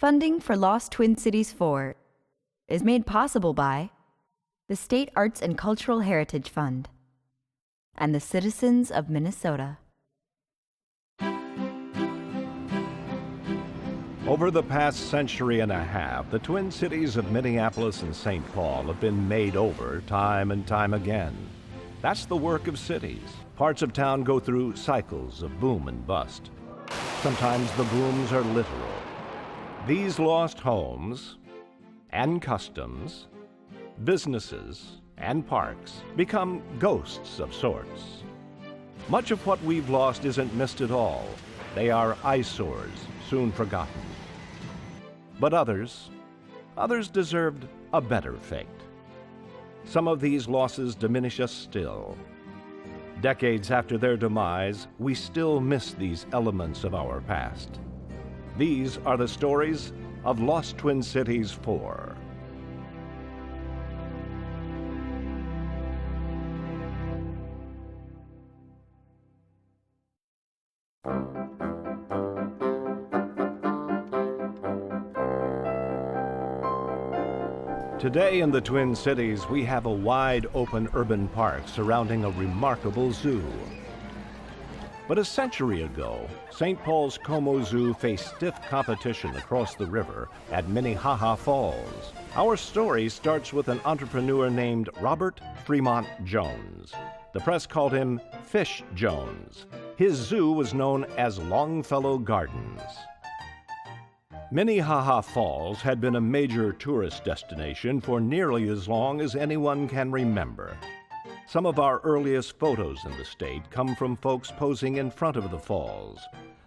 Funding for Lost Twin Cities 4 is made possible by the State Arts and Cultural Heritage Fund and the citizens of Minnesota. Over the past century and a half, the Twin Cities of Minneapolis and St. Paul have been made over time and time again. That's the work of cities. Parts of town go through cycles of boom and bust. Sometimes the booms are literal. These lost homes and customs, businesses and parks become ghosts of sorts. Much of what we've lost isn't missed at all. They are eyesores, soon forgotten. But others deserved a better fate. Some of these losses diminish us still. Decades after their demise, we still miss these elements of our past. These are the stories of Lost Twin Cities 4. Today in the Twin Cities, we have a wide open urban park surrounding a remarkable zoo. But a century ago, St. Paul's Como Zoo faced stiff competition across the river at Minnehaha Falls. Our story starts with an entrepreneur named Robert Fremont Jones. The press called him Fish Jones. His zoo was known as Longfellow Gardens. Minnehaha Falls had been a major tourist destination for nearly as long as anyone can remember. Some of our earliest photos in the state come from folks posing in front of the falls,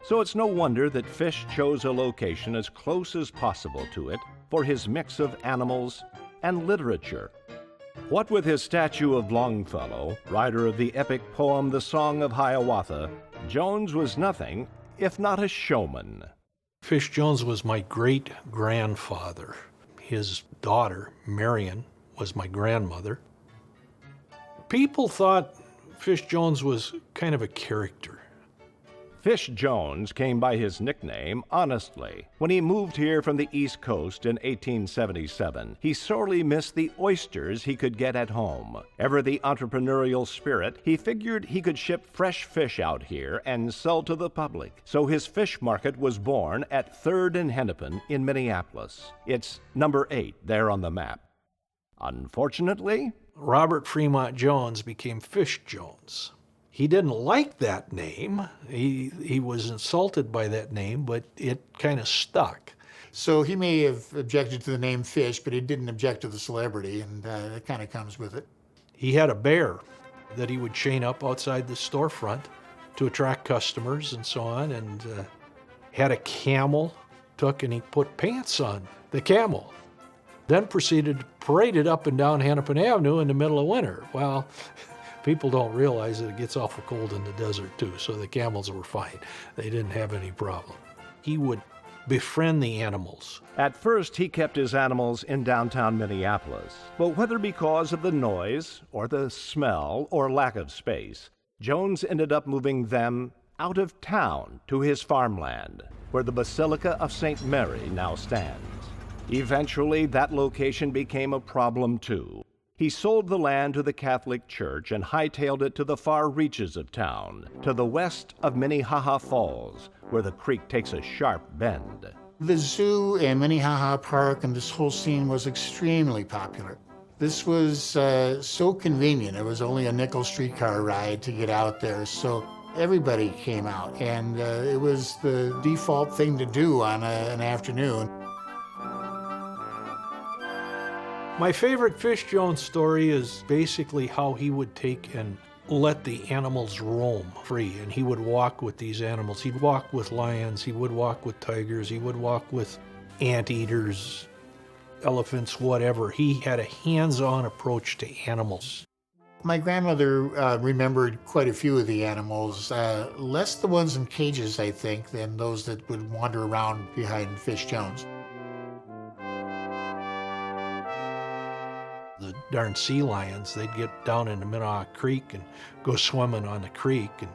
so it's no wonder that Fish chose a location as close as possible to it for his mix of animals and literature. What with his statue of Longfellow, writer of the epic poem The Song of Hiawatha, Jones was nothing if not a showman. Fish Jones was my great-grandfather. His daughter, Marion, was my grandmother. People thought Fish Jones was kind of a character. Fish Jones came by his nickname honestly. When he moved here from the East Coast in 1877, he sorely missed the oysters he could get at home. Ever the entrepreneurial spirit, he figured he could ship fresh fish out here and sell to the public. So his fish market was born at 3rd and Hennepin in Minneapolis. It's number 8 there on the map. Unfortunately, Robert Fremont Jones became Fish Jones. He didn't like that name. He was insulted by that name, but it kind of stuck. So he may have objected to the name Fish, but he didn't object to the celebrity, and that kind of comes with it. He had a bear that he would chain up outside the storefront to attract customers and so on, and had a camel, and he put pants on the camel. Then proceeded to parade it up and down Hennepin Avenue in the middle of winter. Well, people don't realize that it gets awful cold in the desert too, so the camels were fine. They didn't have any problem. He would befriend the animals. At first, he kept his animals in downtown Minneapolis. But whether because of the noise, or the smell, or lack of space, Jones ended up moving them out of town to his farmland, where the Basilica of St. Mary now stands. Eventually, that location became a problem too. He sold the land to the Catholic Church and hightailed it to the far reaches of town, to the west of Minnehaha Falls, where the creek takes a sharp bend. The zoo and Minnehaha Park and this whole scene was extremely popular. This was so convenient. It was only a nickel streetcar ride to get out there, so everybody came out, and it was the default thing to do on an afternoon. My favorite Fish Jones story is basically how he would take and let the animals roam free, and he would walk with these animals. He'd walk with lions, he would walk with tigers, he would walk with anteaters, elephants, whatever. He had a hands-on approach to animals. My grandmother remembered quite a few of the animals, less the ones in cages, I think, than those that would wander around behind Fish Jones. The darn sea lions, they'd get down into Minnehaha Creek and go swimming on the creek. And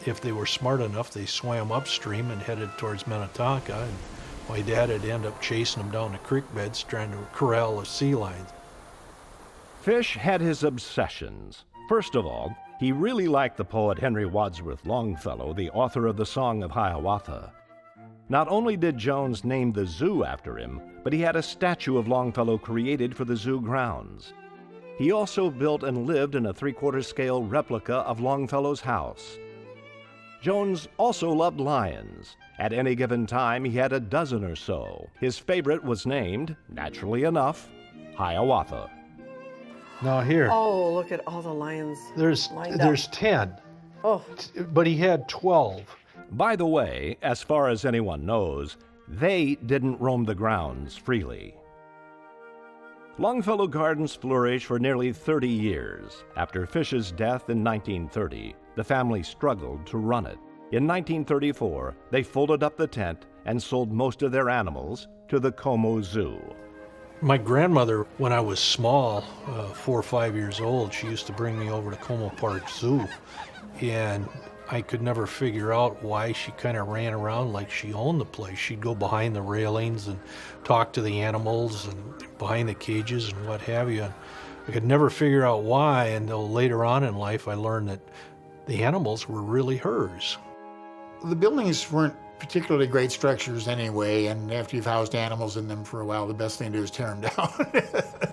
if they were smart enough, they swam upstream and headed towards Minnetonka and My dad would end up chasing them down the creek beds trying to corral the sea lions. Fish had his obsessions. First of all, he really liked the poet Henry Wadsworth Longfellow, the author of the Song of Hiawatha. Not only did Jones name the zoo after him, but he had a statue of Longfellow created for the zoo grounds. He also built and lived in a 3/4 scale replica of Longfellow's house. Jones also loved lions. At any given time, he had a dozen or so. His favorite was named, naturally enough, Hiawatha. Now here, Oh, look at all the lions. there's lined up. 10, Oh, but he had 12. By the way, as far as anyone knows, they didn't roam the grounds freely. Longfellow Gardens flourished for nearly 30 years. After Fish's death in 1930, the family struggled to run it. In 1934, they folded up the tent and sold most of their animals to the Como Zoo. My grandmother, when I was small, 4 or 5 years old, she used to bring me over to Como Park Zoo. And I could never figure out why she kind of ran around like she owned the place. She'd go behind the railings and talk to the animals and behind the cages and what have you. And I could never figure out why until later on in life I learned that the animals were really hers. The buildings weren't particularly great structures anyway, and after you've housed animals in them for a while, the best thing to do is tear them down.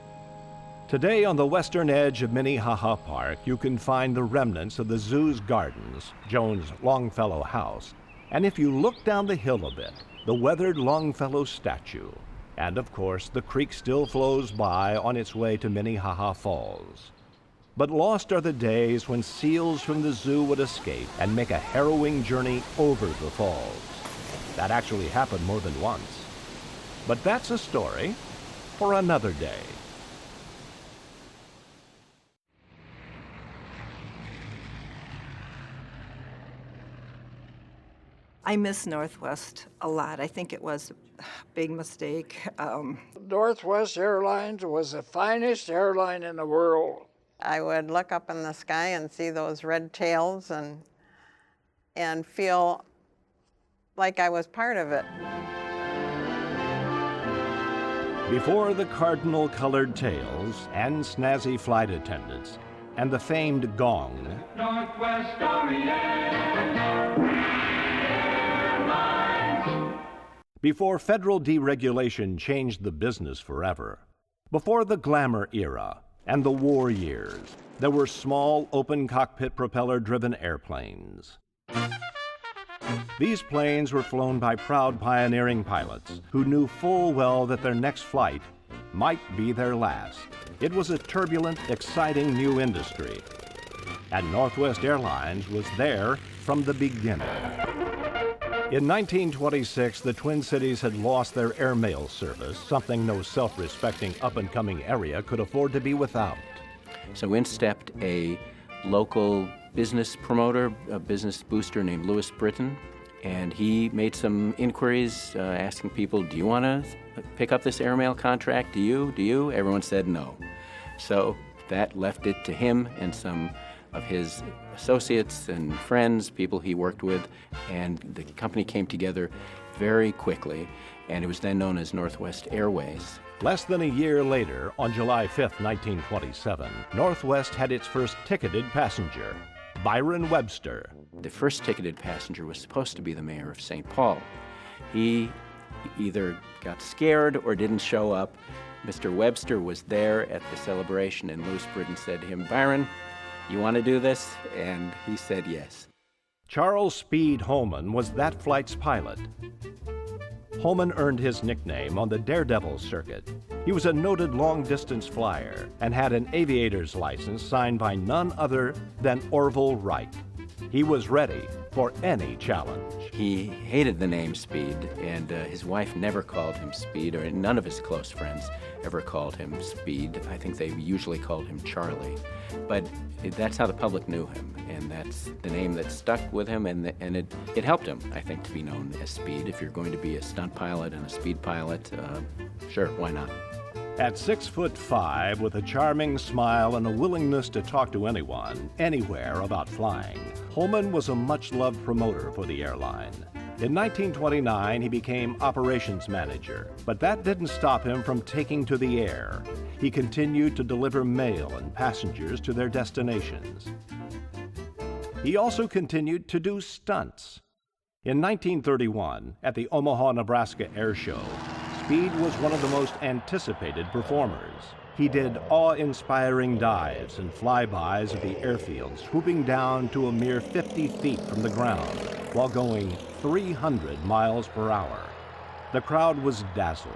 Today, on the western edge of Minnehaha Park, you can find the remnants of the zoo's gardens, Jones' Longfellow house, and if you look down the hill a bit, the weathered Longfellow statue. And of course, the creek still flows by on its way to Minnehaha Falls. But lost are the days when seals from the zoo would escape and make a harrowing journey over the falls. That actually happened more than once. But that's a story for another day. I miss Northwest a lot. I think it was a big mistake. Northwest Airlines was the finest airline in the world. I would look up in the sky and see those red tails and feel like I was part of it. Before the cardinal-colored tails and snazzy flight attendants and the famed gong, Northwest Airlines. Before federal deregulation changed the business forever, before the glamour era and the war years, there were small, open-cockpit propeller-driven airplanes. These planes were flown by proud pioneering pilots who knew full well that their next flight might be their last. It was a turbulent, exciting new industry, and Northwest Airlines was there from the beginning. In 1926, the Twin Cities had lost their airmail service, something no self-respecting up-and-coming area could afford to be without. So in stepped a local business promoter, a business booster named Louis Britton, and he made some inquiries asking people, do you want to pick up this airmail contract? Do you? Everyone said no. So that left it to him and some of his associates and friends, people he worked with, and the company came together very quickly, and it was then known as Northwest Airways. Less than a year later, on July 5th, 1927, Northwest had its first ticketed passenger, Byron Webster. The first ticketed passenger was supposed to be the mayor of St. Paul. He either got scared or didn't show up. Mr. Webster was there at the celebration, and Louis Britton said to him, Byron, you want to do this? And he said yes. Charles Speed Holman was that flight's pilot. Holman earned his nickname on the Daredevil circuit. He was a noted long-distance flyer and had an aviator's license signed by none other than Orville Wright. He was ready for any challenge. He hated the name Speed, and his wife never called him Speed, or none of his close friends ever called him Speed. I think they usually called him Charlie. But that's how the public knew him, and that's the name that stuck with him, and it helped him, I think, to be known as Speed. If you're going to be a stunt pilot and a speed pilot, sure, why not? At 6'5", with a charming smile and a willingness to talk to anyone, anywhere about flying, Holman was a much-loved promoter for the airline. In 1929, he became operations manager, but that didn't stop him from taking to the air. He continued to deliver mail and passengers to their destinations. He also continued to do stunts. In 1931, at the Omaha, Nebraska Air Show, Speed was one of the most anticipated performers. He did awe-inspiring dives and flybys of the airfields, swooping down to a mere 50 feet from the ground while going 300 miles per hour. The crowd was dazzled.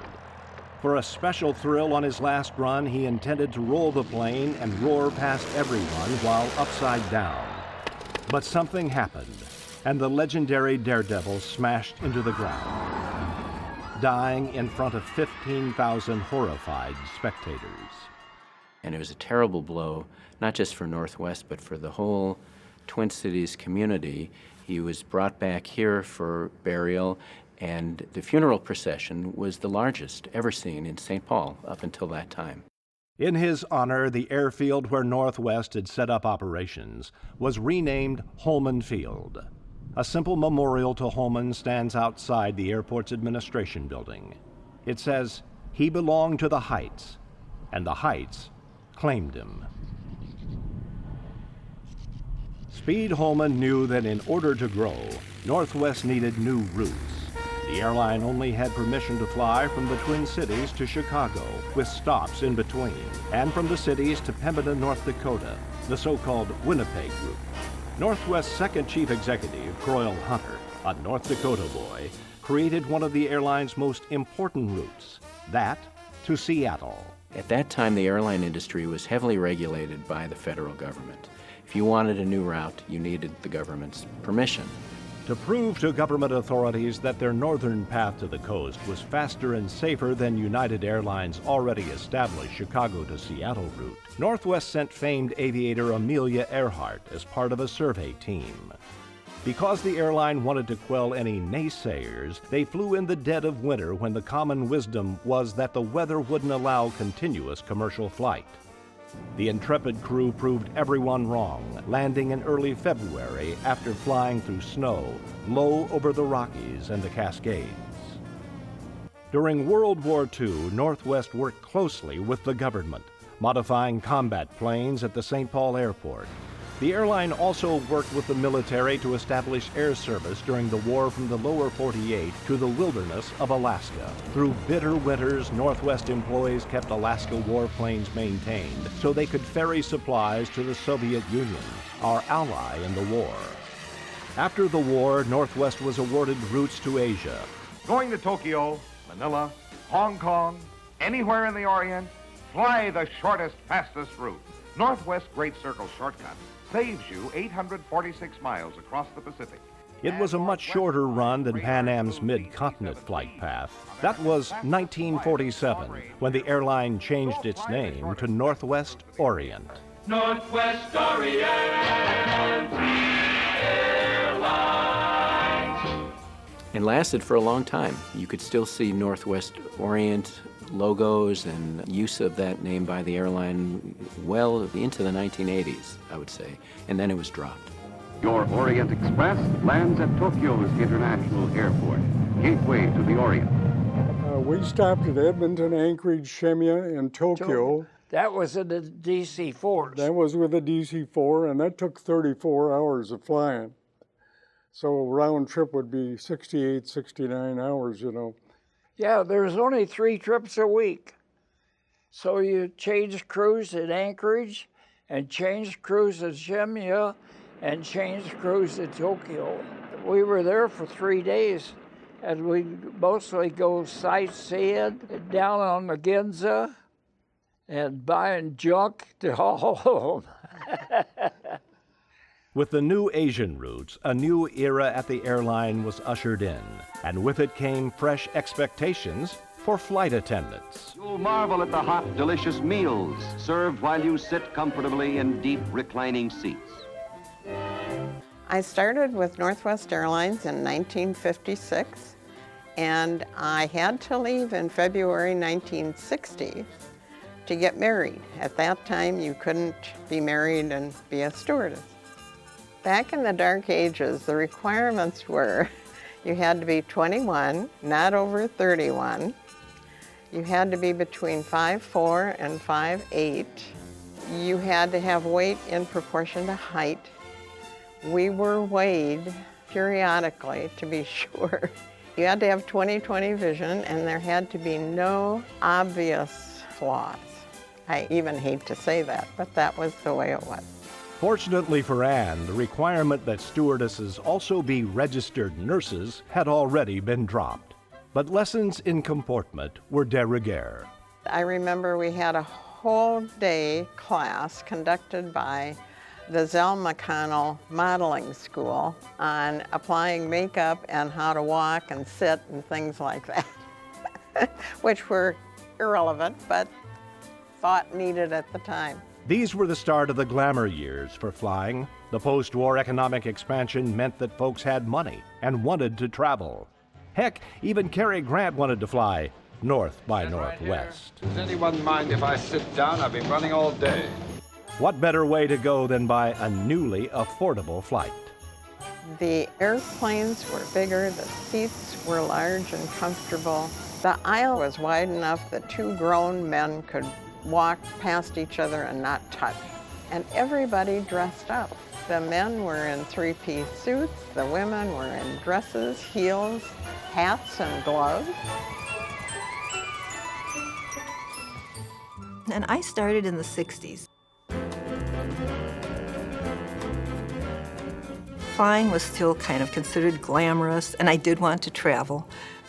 For a special thrill on his last run, he intended to roll the plane and roar past everyone while upside down. But something happened, and the legendary daredevil smashed into the ground, dying in front of 15,000 horrified spectators. And it was a terrible blow, not just for Northwest, but for the whole Twin Cities community. He was brought back here for burial, and the funeral procession was the largest ever seen in St. Paul up until that time. In his honor, the airfield where Northwest had set up operations was renamed Holman Field. A simple memorial to Holman stands outside the airport's administration building. It says, "He belonged to the Heights, and the Heights claimed him." Speed Holman knew that in order to grow, Northwest needed new routes. The airline only had permission to fly from the Twin Cities to Chicago, with stops in between, and from the cities to Pembina, North Dakota, the so-called Winnipeg route. Northwest's second chief executive, Croyle Hunter, a North Dakota boy, created one of the airline's most important routes, that to Seattle. At that time, the airline industry was heavily regulated by the federal government. If you wanted a new route, you needed the government's permission. To prove to government authorities that their northern path to the coast was faster and safer than United Airlines' already established Chicago to Seattle route, Northwest sent famed aviator Amelia Earhart as part of a survey team. Because the airline wanted to quell any naysayers, they flew in the dead of winter when the common wisdom was that the weather wouldn't allow continuous commercial flight. The intrepid crew proved everyone wrong, landing in early February after flying through snow, low over the Rockies and the Cascades. During World War II, Northwest worked closely with the government, modifying combat planes at the St. Paul Airport. The airline also worked with the military to establish air service during the war from the lower 48 to the wilderness of Alaska. Through bitter winters, Northwest employees kept Alaska warplanes maintained so they could ferry supplies to the Soviet Union, our ally in the war. After the war, Northwest was awarded routes to Asia. Going to Tokyo, Manila, Hong Kong, anywhere in the Orient, fly the shortest, fastest route. Northwest Great Circle Shortcut saves you 846 miles across the Pacific. It was a much shorter run than Pan Am's mid-continent flight path. That was 1947, when the airline changed its name to Northwest Orient. Northwest Orient Airlines. And lasted for a long time. You could still see Northwest Orient logos and use of that name by the airline well into the 1980s, I would say, and then it was dropped. Your Orient Express lands at Tokyo's International Airport, gateway to the Orient. We stopped at Edmonton, Anchorage, Shemiya, and Tokyo. That was in the DC-4s. That was with the DC-4, and that took 34 hours of flying. So a round trip would be 68, 69 hours, you know. Yeah, there's only 3 trips a week. So you change crews at Anchorage, and change crews at Shemiya, and change crews at Tokyo. We were there for 3 days, and we mostly go sightseeing, down on the Ginza, and buying junk to haul home. With the new Asian routes, a new era at the airline was ushered in, and with it came fresh expectations for flight attendants. You'll marvel at the hot, delicious meals served while you sit comfortably in deep reclining seats. I started with Northwest Airlines in 1956, and I had to leave in February 1960 to get married. At that time, you couldn't be married and be a stewardess. Back in the dark ages, the requirements were You had to be 21, not over 31. You had to be between 5'4" and 5'8". You had to have weight in proportion to height. We were weighed periodically to be sure. You had to have 20/20 vision, and there had to be no obvious flaws. I even hate to say that, but that was the way it was. Fortunately for Anne, the requirement that stewardesses also be registered nurses had already been dropped. But lessons in comportment were de rigueur. I remember we had a whole day class conducted by the Zell McConnell Modeling School on applying makeup and how to walk and sit and things like that, which were irrelevant, but thought needed at the time. These were the start of the glamour years for flying. The post-war economic expansion meant that folks had money and wanted to travel. Heck, even Cary Grant wanted to fly North by Northwest. Does anyone mind if I sit down? I've been running all day. What better way to go than by a newly affordable flight? The airplanes were bigger, the seats were large and comfortable. The aisle was wide enough that two grown men could walk past each other and not touch. And everybody dressed up. The men were in three-piece suits, the women were in dresses, heels, hats, and gloves. And I started in the 60s. Flying was still kind of considered glamorous, and I did want to travel.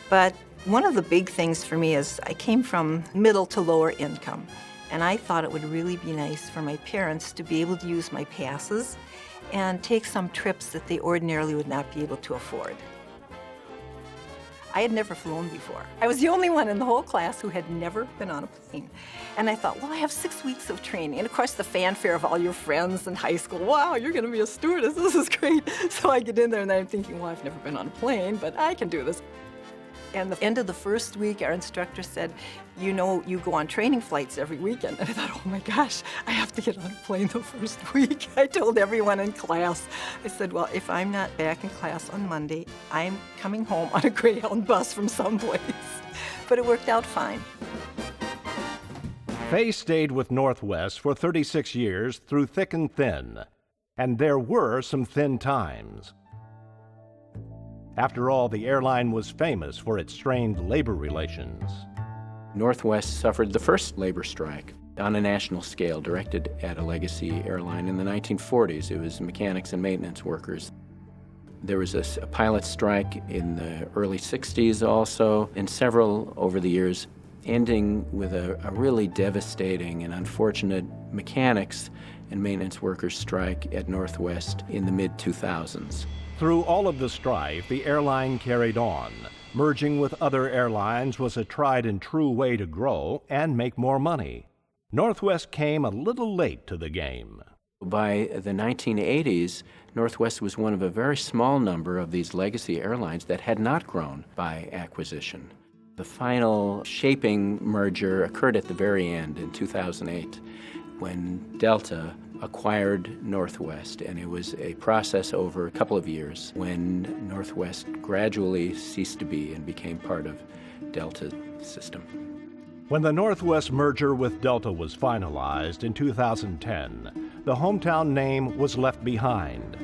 But one of the big things for me is I came from middle to lower income, and I thought it would really be nice for my parents to be able to use my passes and take some trips that they ordinarily would not be able to afford. I had never flown before. I was the only one in the whole class who had never been on a plane. And I thought, well, I have 6 weeks of training. And of course, the fanfare of all your friends in high school, wow, you're gonna be a stewardess, this is great. So I get in there and I'm thinking, well, I've never been on a plane, but I can do this. And the end of the first week, our instructor said, you know, you go on training flights every weekend. And I thought, oh my gosh, I have to get on a plane the first week. I told everyone in class, I said, well, if I'm not back in class on Monday, I'm coming home on a Greyhound bus from someplace. But it worked out fine. Fay stayed with Northwest for 36 years through thick and thin. And there were some thin times. After all, the airline was famous for its strained labor relations. Northwest suffered the first labor strike on a national scale directed at a legacy airline in the 1940s. It was mechanics and maintenance workers. There was a pilot strike in the early 60s also, and several over the years, ending with a really devastating and unfortunate mechanics and maintenance workers strike at Northwest in the mid-2000s. Through all of the strife, the airline carried on. Merging with other airlines was a tried and true way to grow and make more money. Northwest came a little late to the game. By the 1980s, Northwest was one of a very small number of these legacy airlines that had not grown by acquisition. The final shaping merger occurred at the very end in 2008 when Delta acquired Northwest, and it was a process over a couple of years when Northwest gradually ceased to be and became part of Delta's system. When the Northwest merger with Delta was finalized in 2010, the hometown name was left behind,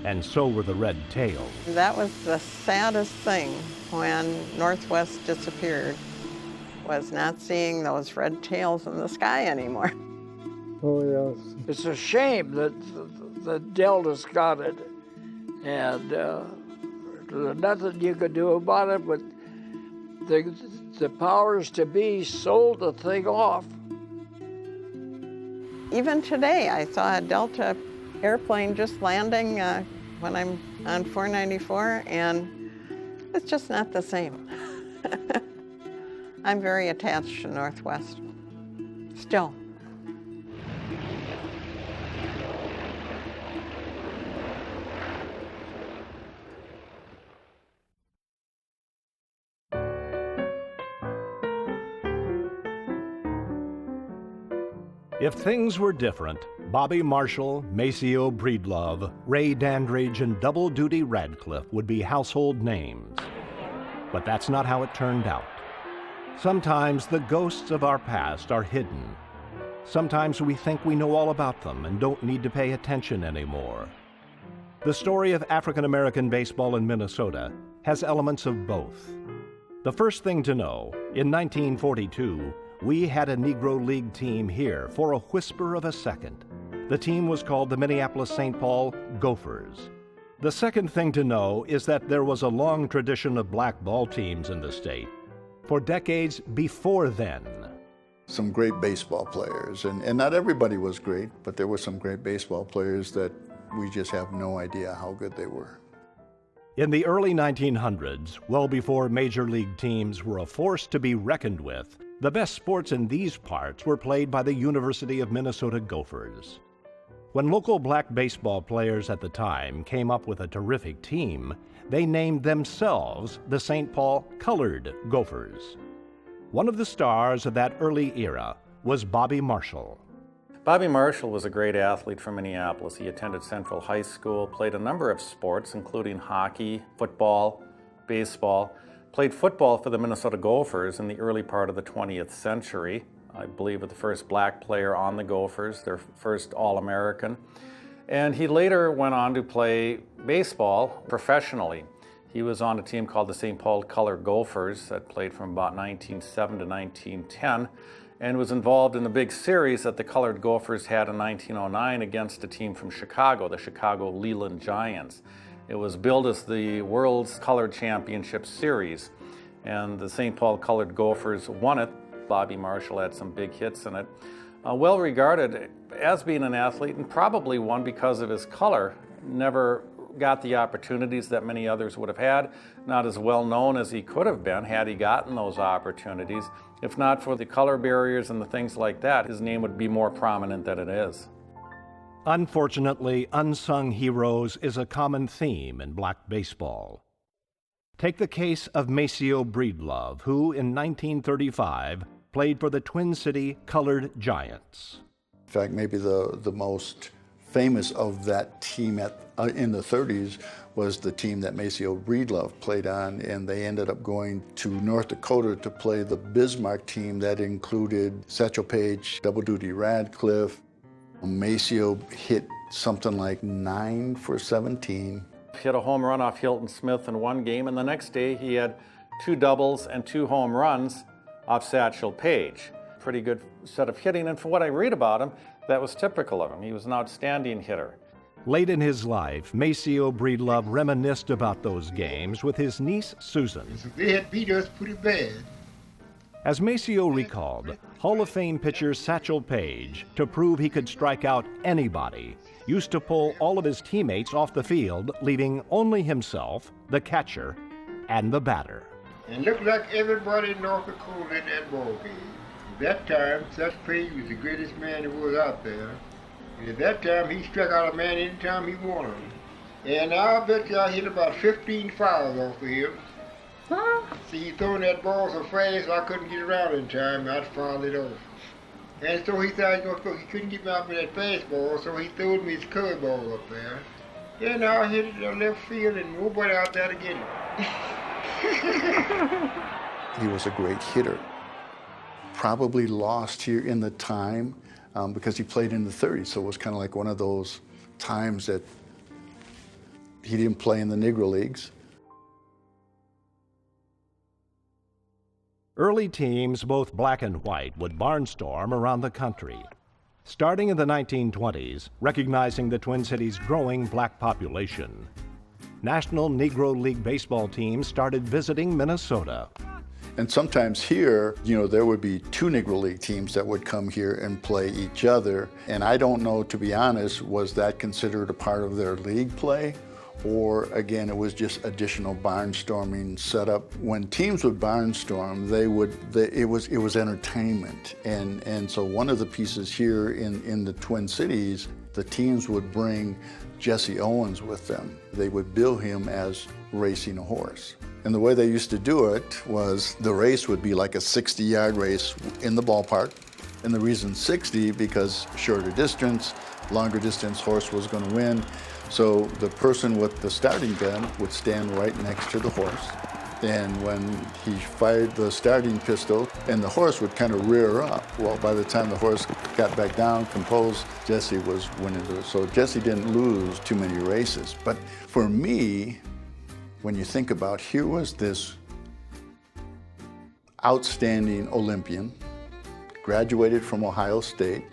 and so were the red tails. That was the saddest thing when Northwest disappeared, was not seeing those red tails in the sky anymore. Oh, yes. It's a shame that Delta's got it, and there's nothing you could do about it, but the powers to be sold the thing off. Even today, I saw a Delta airplane just landing when I'm on 494, and it's just not the same. I'm very attached to Northwest, still. If things were different, Bobby Marshall, Maceo Breedlove, Ray Dandridge, and Double Duty Radcliffe would be household names. But that's not how it turned out. Sometimes the ghosts of our past are hidden. Sometimes we think we know all about them and don't need to pay attention anymore. The story of African American baseball in Minnesota has elements of both. The first thing to know, in 1942, we had a Negro League team here for a whisper of a second. The team was called the Minneapolis-St. Paul Gophers. The second thing to know is that there was a long tradition of black ball teams in the state for decades before then. Some great baseball players, and not everybody was great, but there were some great baseball players that we just have no idea how good they were. In the early 1900s, well before major league teams were a force to be reckoned with, the best sports in these parts were played by the University of Minnesota Gophers. When local black baseball players at the time came up with a terrific team, they named themselves the St. Paul Colored Gophers. One of the stars of that early era was Bobby Marshall. Bobby Marshall was a great athlete from Minneapolis. He attended Central High School, played a number of sports, including hockey, football, baseball, played football for the Minnesota Gophers in the early part of the 20th century. I believe the first black player on the Gophers, their first All-American. And he later went on to play baseball professionally. He was on a team called the St. Paul Colored Gophers that played from about 1907 to 1910 and was involved in a big series that the Colored Gophers had in 1909 against a team from Chicago, the Chicago Leland Giants. It was billed as the World's Colored Championship Series, and the St. Paul Colored Gophers won it. Bobby Marshall had some big hits in it. Well regarded as being an athlete, and probably one because of his color. Never got the opportunities that many others would have had. Not as well known as he could have been had he gotten those opportunities. If not for the color barriers and the things like that, his name would be more prominent than it is. Unfortunately, unsung heroes is a common theme in black baseball. Take the case of Maceo Breedlove, who in 1935 played for the Twin City Colored Giants. In fact, maybe the most famous of that team in the 30s was the team that Maceo Breedlove played on, and they ended up going to North Dakota to play the Bismarck team that included Satchel Paige, Double Duty Radcliffe. Maceo hit something like 9 for 17. Hit a home run off Hilton Smith in one game, and the next day he had 2 doubles and 2 home runs off Satchel Paige. Pretty good set of hitting, and for what I read about him, that was typical of him. He was an outstanding hitter. Late in his life, Maceo Breedlove reminisced about those games with his niece, Susan. They had beat us pretty bad. As Maceo recalled, Hall of Fame pitcher Satchel Paige, to prove he could strike out anybody, used to pull all of his teammates off the field, leaving only himself, the catcher, and the batter. And looked like everybody in North Dakota in that ball game. At that time, Satchel Paige was the greatest man there was out there. And at that time, he struck out a man anytime he wanted. And I'll bet you I hit about 15 fouls off of him. See, he throwing that ball so fast I couldn't get around in time, I'd foul it off. And so he thought he couldn't get me out with that fastball, so he threw me his curveball up there. Then I hit it to left field and nobody out there to get it. He was a great hitter. Probably lost here in the time because he played in the 30s, so it was kind of like one of those times that he didn't play in the Negro Leagues. Early teams, both black and white, would barnstorm around the country. Starting in the 1920s, recognizing the Twin Cities' growing black population, National Negro League baseball teams started visiting Minnesota. And sometimes here, there would be 2 Negro League teams that would come here and play each other. And I don't know, to be honest, was that considered a part of their league play? Or again, it was just additional barnstorming set up. When teams would barnstorm, it was entertainment. And so one of the pieces here in the Twin Cities, the teams would bring Jesse Owens with them. They would bill him as racing a horse. And the way they used to do it was the race would be like a 60-yard race in the ballpark. And the reason 60, because shorter distance, longer distance horse was going to win. So the person with the starting gun would stand right next to the horse. And when he fired the starting pistol, and the horse would kind of rear up. Well, by the time the horse got back down, composed, Jesse was winning. So Jesse didn't lose too many races. But for me, when you think about, here was this outstanding Olympian, graduated from Ohio State.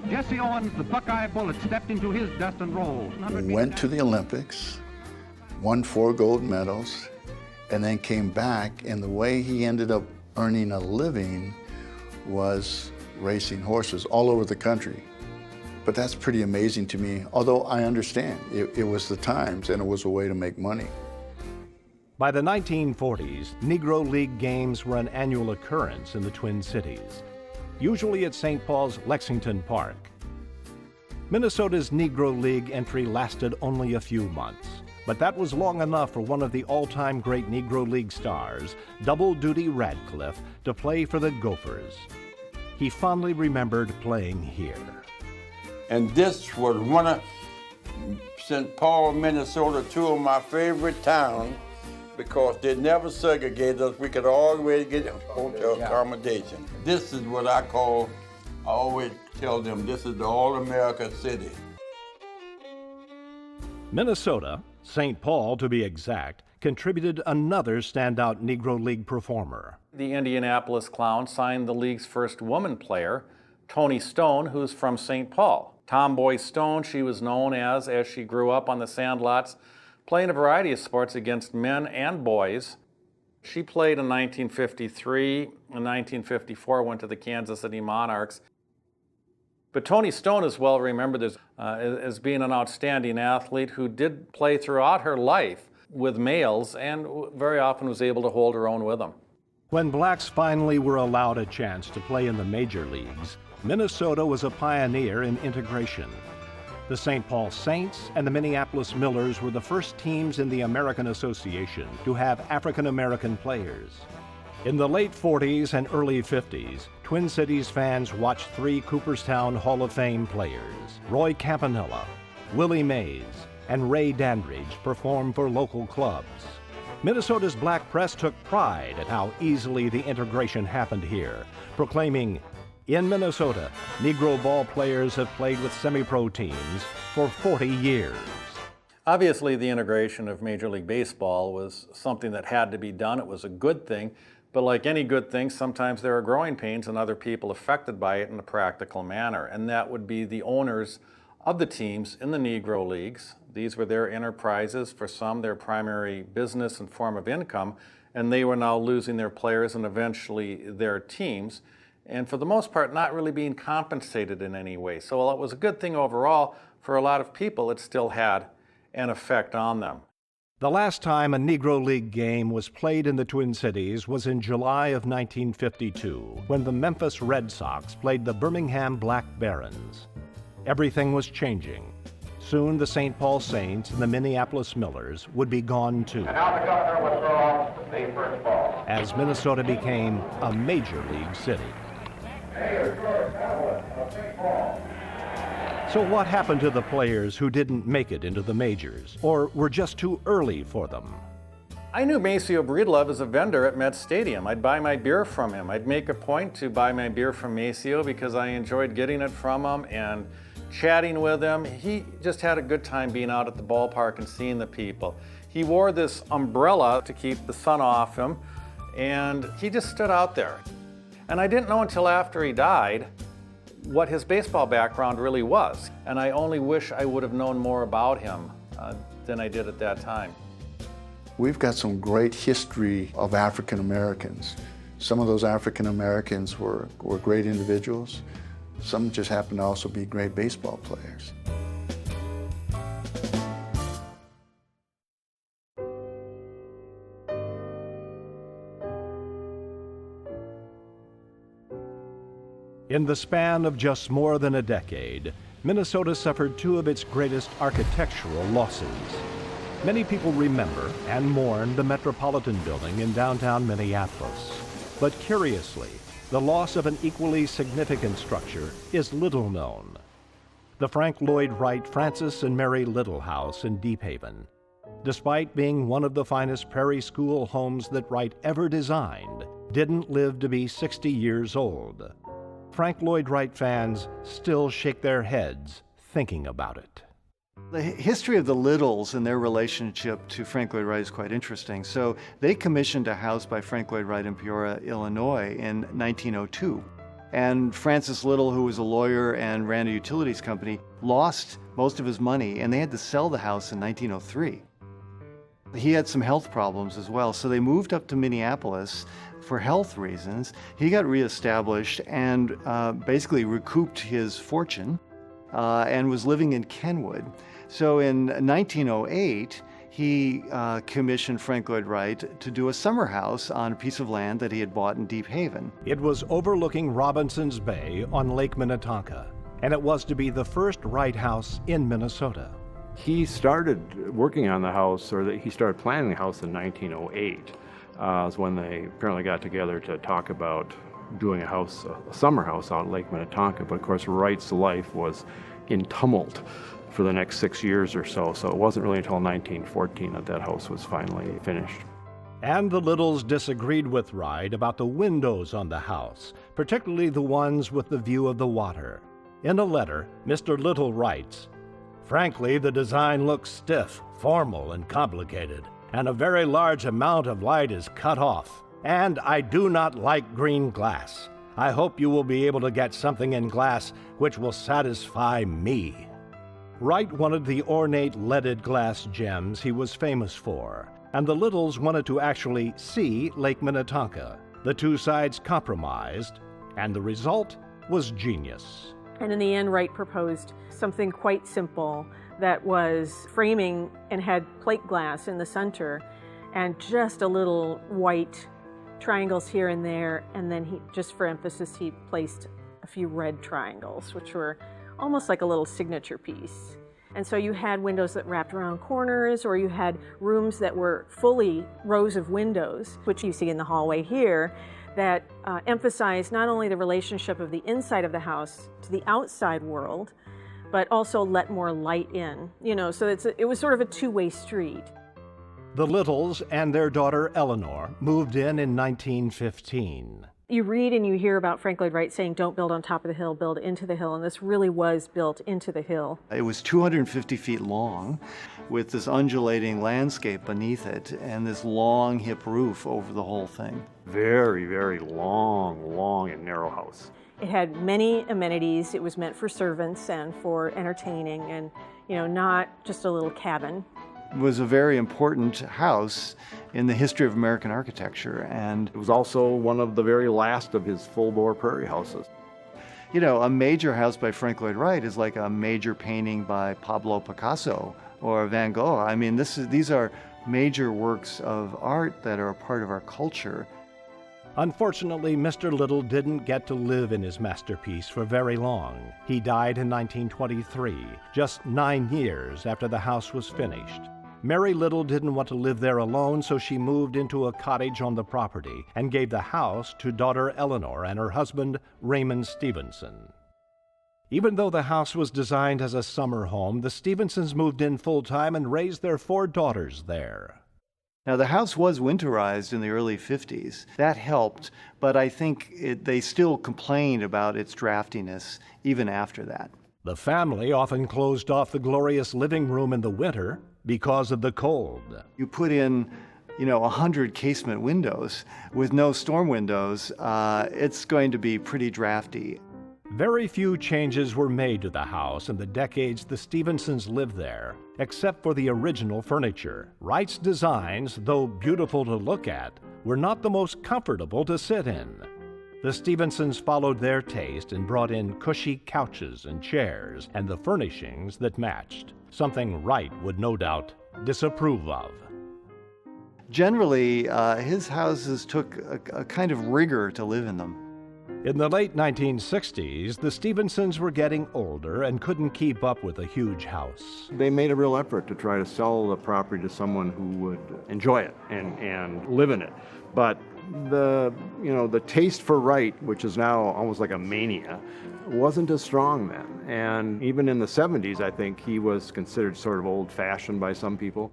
Jesse Owens, the Buckeye Bullet, stepped into his dust and roll. Went to the Olympics, won 4 gold medals, and then came back, and the way he ended up earning a living was racing horses all over the country. But that's pretty amazing to me, although I understand it was the times and it was a way to make money. By the 1940s, Negro League games were an annual occurrence in the Twin Cities, usually at St. Paul's Lexington Park. Minnesota's Negro League entry lasted only a few months, but that was long enough for one of the all-time great Negro League stars, Double Duty Radcliffe, to play for the Gophers. He fondly remembered playing here. And this was one of St. Paul, Minnesota, 2 of my favorite towns, because they never segregated us. We could always get hotel accommodation. This is what I always tell them, this is the all-America city. Minnesota, St. Paul to be exact, contributed another standout Negro League performer. The Indianapolis Clowns signed the league's first woman player, Toni Stone, who's from St. Paul. Tomboy Stone, she was known as she grew up on the sandlots, playing a variety of sports against men and boys. She played in 1953. In 1954, went to the Kansas City Monarchs. But Toni Stone is well remembered as being an outstanding athlete who did play throughout her life with males and very often was able to hold her own with them. When blacks finally were allowed a chance to play in the major leagues, Minnesota was a pioneer in integration. The St. Paul Saints and the Minneapolis Millers were the first teams in the American Association to have African-American players. In the late 40s and early 50s, Twin Cities fans watched 3 Cooperstown Hall of Fame players, Roy Campanella, Willie Mays, and Ray Dandridge, perform for local clubs. Minnesota's black press took pride at how easily the integration happened here, proclaiming, "In Minnesota, Negro ball players have played with semi-pro teams for 40 years." Obviously, the integration of Major League Baseball was something that had to be done. It was a good thing, but like any good thing, sometimes there are growing pains and other people affected by it in a practical manner, and that would be the owners of the teams in the Negro Leagues. These were their enterprises, for some their primary business and form of income, and they were now losing their players and eventually their teams, and for the most part not really being compensated in any way. So while it was a good thing overall, for a lot of people it still had an effect on them. The last time a Negro League game was played in the Twin Cities was in July of 1952, when the Memphis Red Sox played the Birmingham Black Barons. Everything was changing. Soon the St. Paul Saints and the Minneapolis Millers would be gone too, And now the governor will throw the first ball. as Minnesota became a major league city. So what happened to the players who didn't make it into the majors, or were just too early for them? I knew Maceo Breedlove as a vendor at Met Stadium. I'd buy my beer from him. I'd make a point to buy my beer from Maceo because I enjoyed getting it from him and chatting with him. He just had a good time being out at the ballpark and seeing the people. He wore this umbrella to keep the sun off him, and he just stood out there. And I didn't know until after he died what his baseball background really was. And I only wish I would have known more about him than I did at that time. We've got some great history of African Americans. Some of those African Americans were great individuals. Some just happened to also be great baseball players. In the span of just more than a decade, Minnesota suffered 2 of its greatest architectural losses. Many people remember and mourn the Metropolitan Building in downtown Minneapolis. But curiously, the loss of an equally significant structure is little known. The Frank Lloyd Wright Francis and Mary Little House in Deep Haven. Despite being one of the finest prairie school homes that Wright ever designed, didn't live to be 60 years old. Frank Lloyd Wright fans still shake their heads thinking about it. The history of the Littles and their relationship to Frank Lloyd Wright is quite interesting. So they commissioned a house by Frank Lloyd Wright in Peoria, Illinois in 1902. And Francis Little, who was a lawyer and ran a utilities company, lost most of his money, and they had to sell the house in 1903. He had some health problems as well, so they moved up to Minneapolis for health reasons. He got reestablished and basically recouped his fortune and was living in Kenwood. So in 1908, he commissioned Frank Lloyd Wright to do a summer house on a piece of land that he had bought in Deep Haven. It was overlooking Robinson's Bay on Lake Minnetonka, and it was to be the first Wright house in Minnesota. He started working on the house, or he started planning the house in 1908. Was when they apparently got together to talk about doing a summer house out at Lake Minnetonka. But of course, Wright's life was in tumult for the next 6 years or so. So it wasn't really until 1914 that house was finally finished. And the Littles disagreed with Wright about the windows on the house, particularly the ones with the view of the water. In a letter, Mr. Little writes, "Frankly, the design looks stiff, formal, and complicated, and a very large amount of light is cut off. And I do not like green glass. I hope you will be able to get something in glass which will satisfy me." Wright wanted the ornate leaded glass gems he was famous for, and the Littles wanted to actually see Lake Minnetonka. The two sides compromised, and the result was genius. And in the end, Wright proposed something quite simple that was framing and had plate glass in the center and just a little white triangles here and there. And then he, just for emphasis, he placed a few red triangles, which were almost like a little signature piece. And so you had windows that wrapped around corners, or you had rooms that were fully rows of windows, which you see in the hallway here, that emphasize not only the relationship of the inside of the house to the outside world, but also let more light in. So it was sort of a two-way street. The Littles and their daughter Eleanor moved in 1915. You read and you hear about Frank Lloyd Wright saying, "Don't build on top of the hill, build into the hill," and this really was built into the hill. It was 250 feet long with this undulating landscape beneath it and this long hip roof over the whole thing. Very, very long and narrow house. It had many amenities. It was meant for servants and for entertaining and, not just a little cabin. It was a very important house in the history of American architecture, and it was also one of the very last of his full-bore prairie houses. A major house by Frank Lloyd Wright is like a major painting by Pablo Picasso or Van Gogh. I mean, these are major works of art that are a part of our culture. Unfortunately, Mr. Little didn't get to live in his masterpiece for very long. He died in 1923, just 9 years after the house was finished. Mary Little didn't want to live there alone, so she moved into a cottage on the property and gave the house to daughter Eleanor and her husband, Raymond Stevenson. Even though the house was designed as a summer home, the Stevensons moved in full-time and raised their 4 daughters there. Now, the house was winterized in the early 50s. That helped, but I think they still complained about its draftiness even after that. The family often closed off the glorious living room in the winter because of the cold. You put in, 100 casement windows with no storm windows, it's going to be pretty drafty. Very few changes were made to the house in the decades the Stevensons lived there, except for the original furniture. Wright's designs, though beautiful to look at, were not the most comfortable to sit in. The Stevensons followed their taste and brought in cushy couches and chairs and the furnishings that matched, something Wright would no doubt disapprove of. Generally, his houses took a kind of rigor to live in them. In the late 1960s, the Stevensons were getting older and couldn't keep up with a huge house. They made a real effort to try to sell the property to someone who would enjoy it and live in it. But the taste for Wright, which is now almost like a mania, wasn't as strong then. And even in the 70s, I think he was considered sort of old-fashioned by some people.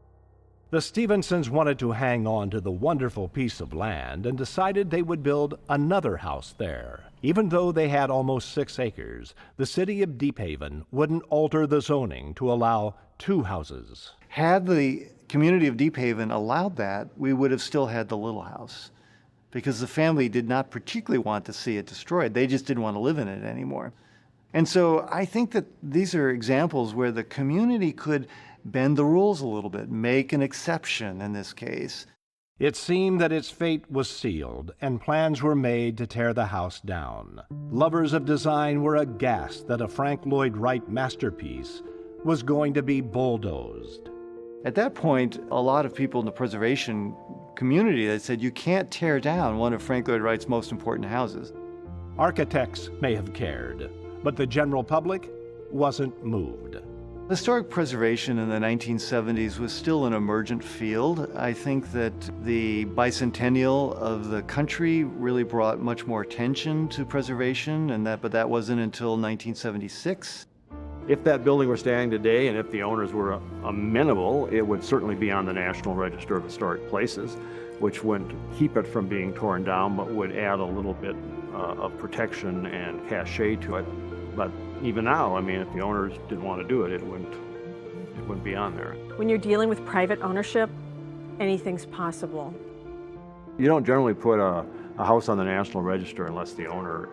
The Stevensons wanted to hang on to the wonderful piece of land and decided they would build another house there. Even though they had almost 6 acres, the city of Deephaven wouldn't alter the zoning to allow 2 houses. Had the community of Deephaven allowed that, we would have still had the little house, because the family did not particularly want to see it destroyed. They just didn't want to live in it anymore. And so I think that these are examples where the community could bend the rules a little bit, make an exception in this case. It seemed that its fate was sealed, and plans were made to tear the house down. Lovers of design were aghast that a Frank Lloyd Wright masterpiece was going to be bulldozed. At that point, a lot of people in the preservation community that said you can't tear down one of Frank Lloyd Wright's most important houses. Architects may have cared, but the general public wasn't moved. Historic preservation in the 1970s was still an emergent field. I think that the bicentennial of the country really brought much more attention to preservation, but that wasn't until 1976. If that building were standing today and if the owners were amenable, it would certainly be on the National Register of Historic Places, which wouldn't keep it from being torn down, but would add a little bit of protection and cachet to it. But even now, I mean, if the owners didn't want to do it, it wouldn't be on there. When you're dealing with private ownership, anything's possible. You don't generally put a house on the National Register unless the owner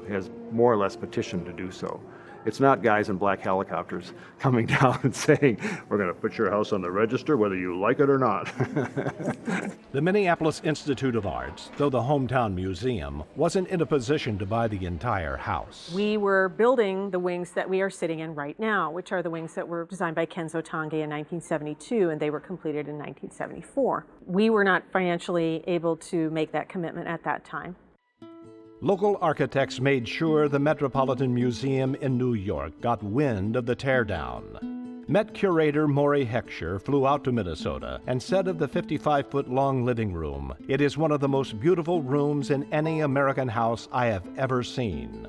has more or less petitioned to do so. It's not guys in black helicopters coming down and saying, we're going to put your house on the register whether you like it or not. The Minneapolis Institute of Arts, though the hometown museum, wasn't in a position to buy the entire house. We were building the wings that we are sitting in right now, which are the wings that were designed by Kenzo Tange in 1972, and they were completed in 1974. We were not financially able to make that commitment at that time. Local architects made sure the Metropolitan Museum in New York got wind of the teardown. Met curator Maury Heckscher flew out to Minnesota and said of the 55-foot-long living room, "It is one of the most beautiful rooms in any American house I have ever seen."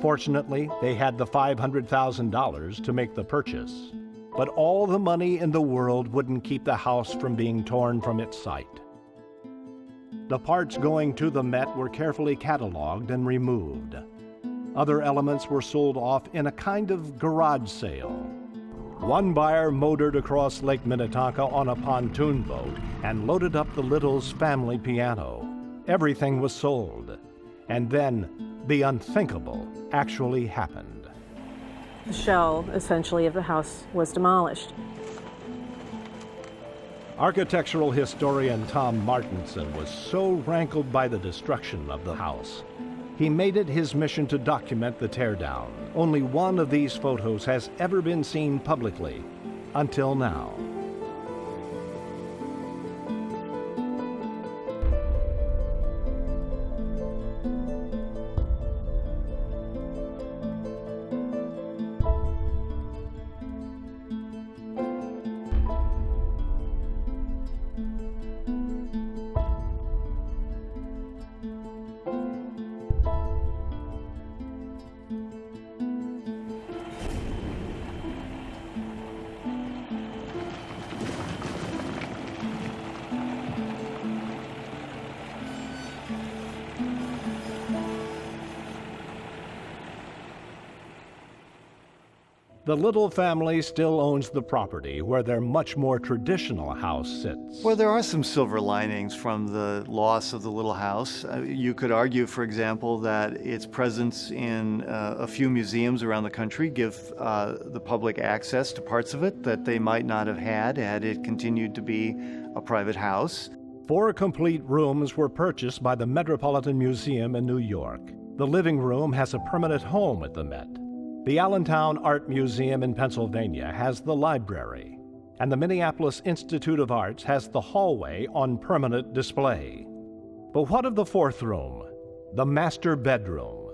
Fortunately, they had the $500,000 to make the purchase. But all the money in the world wouldn't keep the house from being torn from its site. The parts going to the Met were carefully cataloged and removed. Other elements were sold off in a kind of garage sale. One buyer motored across Lake Minnetonka on a pontoon boat and loaded up the Littles' family piano. Everything was sold. And then the unthinkable actually happened. The shell, essentially, of the house was demolished. Architectural historian Tom Martinson was so rankled by the destruction of the house, he made it his mission to document the teardown. Only one of these photos has ever been seen publicly, until now. The Little family still owns the property where their much more traditional house sits. Well, there are some silver linings from the loss of the Little house. You could argue, for example, that its presence in a few museums around the country give the public access to parts of it that they might not have had it continued to be a private house. 4 complete rooms were purchased by the Metropolitan Museum in New York. The living room has a permanent home at the Met. The Allentown Art Museum in Pennsylvania has the library, and the Minneapolis Institute of Arts has the hallway on permanent display. But what of the 4th room, the master bedroom?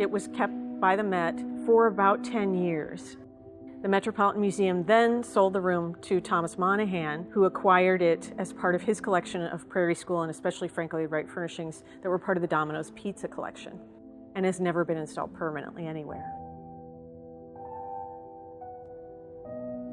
It was kept by the Met for about 10 years. The Metropolitan Museum then sold the room to Thomas Monahan, who acquired it as part of his collection of Prairie School and especially Frank Lloyd Wright furnishings that were part of the Domino's Pizza collection, and has never been installed permanently anywhere.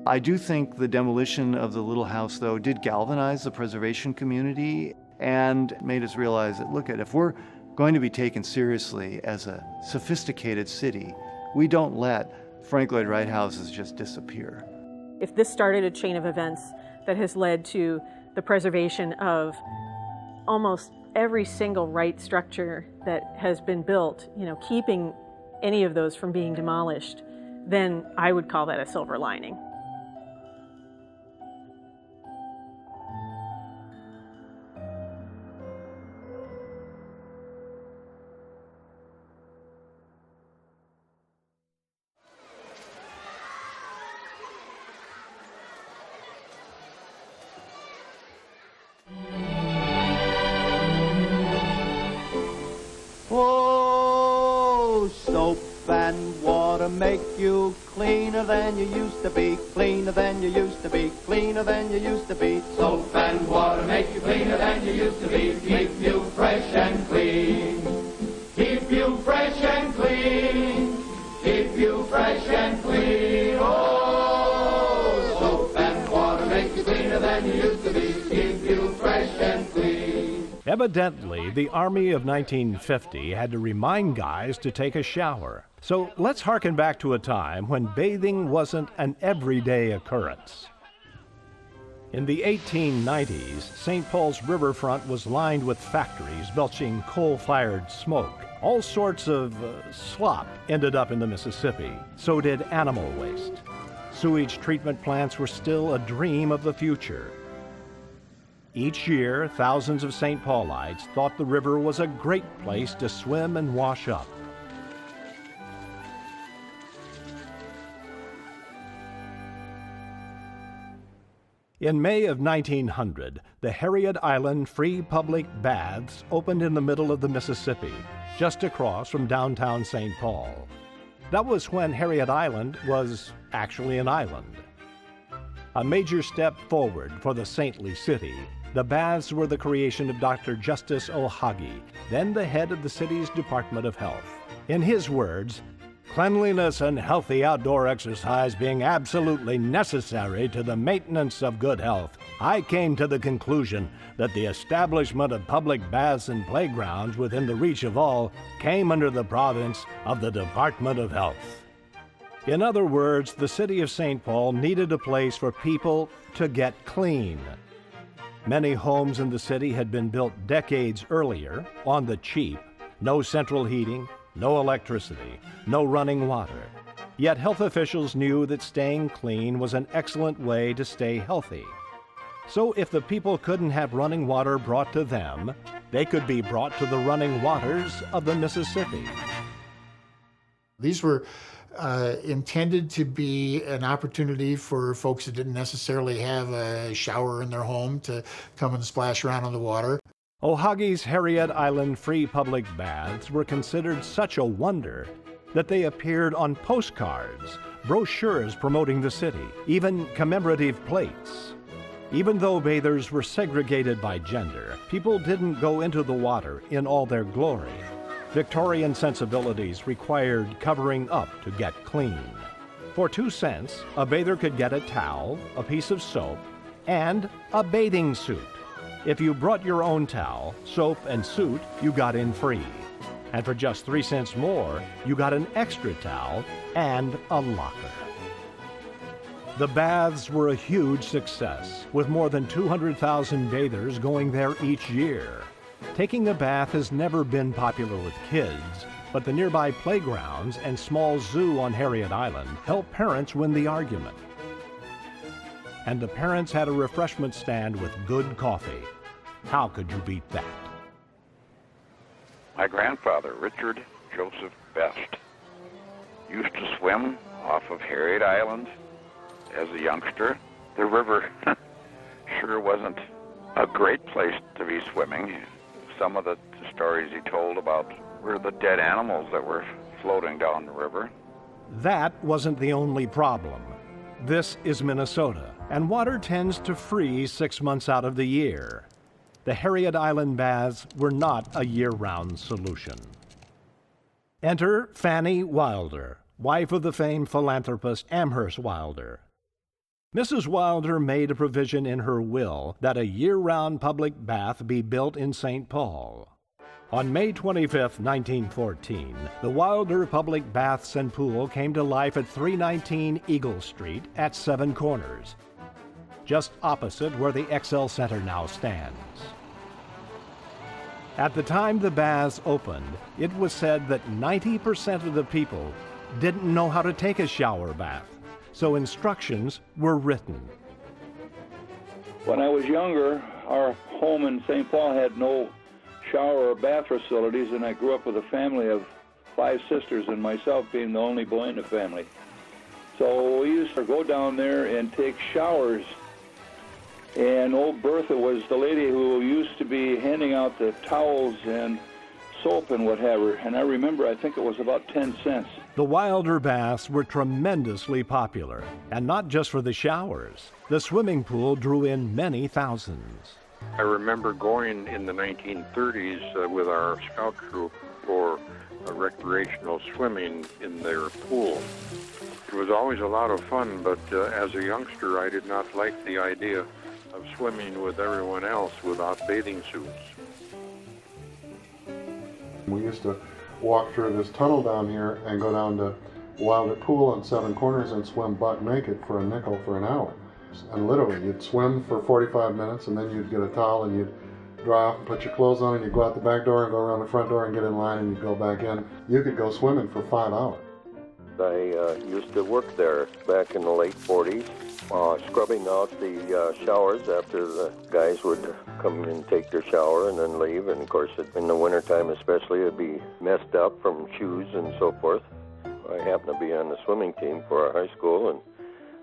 I do think the demolition of the Little House, though, did galvanize the preservation community and made us realize that, look, if we're going to be taken seriously as a sophisticated city, we don't let Frank Lloyd Wright houses just disappear. If this started a chain of events that has led to the preservation of almost every single Wright structure that has been built, keeping any of those from being demolished, then I would call that a silver lining. Soap and water make you cleaner than you used to be, cleaner than you used to be, cleaner than you used to be. Soap and water make you cleaner than you used to be, keep you fresh and clean. Keep you fresh and clean, keep you fresh and clean. Oh, soap and water make you cleaner than you used to be, keep you fresh and clean. Evidently, the Army of 1950 had to remind guys to take a shower. So let's harken back to a time when bathing wasn't an everyday occurrence. In the 1890s, St. Paul's riverfront was lined with factories belching coal-fired smoke. All sorts of slop ended up in the Mississippi. So did animal waste. Sewage treatment plants were still a dream of the future. Each year, thousands of St. Paulites thought the river was a great place to swim and wash up. In May of 1900, the Harriet Island Free Public Baths opened in the middle of the Mississippi, just across from downtown St. Paul. That was when Harriet Island was actually an island. A major step forward for the saintly city. The baths were the creation of Dr. Justus O'Hagy, then the head of the city's Department of Health. In his words, cleanliness and healthy outdoor exercise being absolutely necessary to the maintenance of good health, I came to the conclusion that the establishment of public baths and playgrounds within the reach of all came under the province of the Department of Health. In other words, the city of St. Paul needed a place for people to get clean. Many homes in the city had been built decades earlier, on the cheap, no central heating, no electricity, no running water. Yet health officials knew that staying clean was an excellent way to stay healthy. So if the people couldn't have running water brought to them, they could be brought to the running waters of the Mississippi. These were intended to be an opportunity for folks that didn't necessarily have a shower in their home to come and splash around in the water. O'Hagy's Harriet Island Free Public Baths were considered such a wonder that they appeared on postcards, brochures promoting the city, even commemorative plates. Even though bathers were segregated by gender, people didn't go into the water in all their glory. Victorian sensibilities required covering up to get clean. For 2 cents, a bather could get a towel, a piece of soap, and a bathing suit. If you brought your own towel, soap, and suit, you got in free. And for just 3 cents more, you got an extra towel and a locker. The baths were a huge success, with more than 200,000 bathers going there each year. Taking a bath has never been popular with kids, but the nearby playgrounds and small zoo on Harriet Island helped parents win the argument. And the parents had a refreshment stand with good coffee. How could you beat that? My grandfather, Richard Joseph Best, used to swim off of Harriet Island as a youngster. The river sure wasn't a great place to be swimming. Some of the stories he told about were the dead animals that were floating down the river. That wasn't the only problem. This is Minnesota, and water tends to freeze 6 months out of the year. The Harriet Island baths were not a year-round solution. Enter Fanny Wilder, wife of the famed philanthropist Amherst Wilder. Mrs. Wilder made a provision in her will that a year-round public bath be built in St. Paul. On May 25, 1914, the Wilder Public Baths and Pool came to life at 319 Eagle Street at Seven Corners, just opposite where the XL Center now stands. At the time the baths opened, it was said that 90% of the people didn't know how to take a shower bath, so instructions were written. When I was younger, our home in St. Paul had no shower or bath facilities, and I grew up with a family of 5 sisters and myself being the only boy in the family. So we used to go down there and take showers. And old Bertha was the lady who used to be handing out the towels and soap and whatever. And I remember, I think it was about 10 cents. The Wilder baths were tremendously popular, and not just for the showers. The swimming pool drew in many thousands. I remember going in the 1930s with our scout troop for recreational swimming in their pool. It was always a lot of fun, but as a youngster, I did not like the idea of swimming with everyone else without bathing suits. We used to walk through this tunnel down here and go down to Wilder Pool on Seven Corners and swim butt naked for a nickel for an hour. And literally, you'd swim for 45 minutes and then you'd get a towel and you'd dry off and put your clothes on and you'd go out the back door and go around the front door and get in line and you'd go back in. You could go swimming for 5 hours. I used to work there back in the late 40s, scrubbing out the showers after the guys would come and take their shower and then leave. And of course, in the wintertime especially, it'd be messed up from shoes and so forth. I happened to be on the swimming team for our high school, and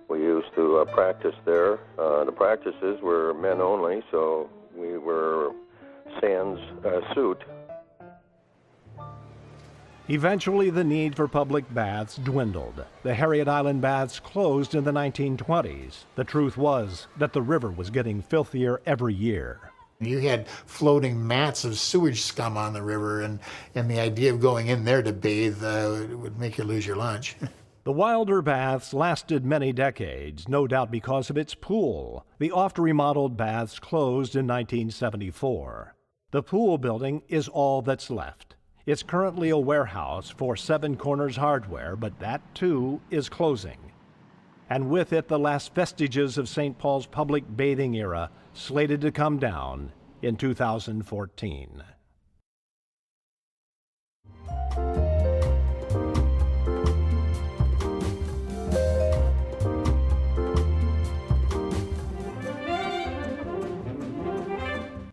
we used to practice there. The practices were men only, so we were sans suit. Eventually, the need for public baths dwindled. The Harriet Island baths closed in the 1920s. The truth was that the river was getting filthier every year. You had floating mats of sewage scum on the river, and the idea of going in there to bathe would make you lose your lunch. The Wilder baths lasted many decades, no doubt because of its pool. The oft-remodeled baths closed in 1974. The pool building is all that's left. It's currently a warehouse for Seven Corners Hardware, but that too is closing. And with it, the last vestiges of St. Paul's public bathing era slated to come down in 2014.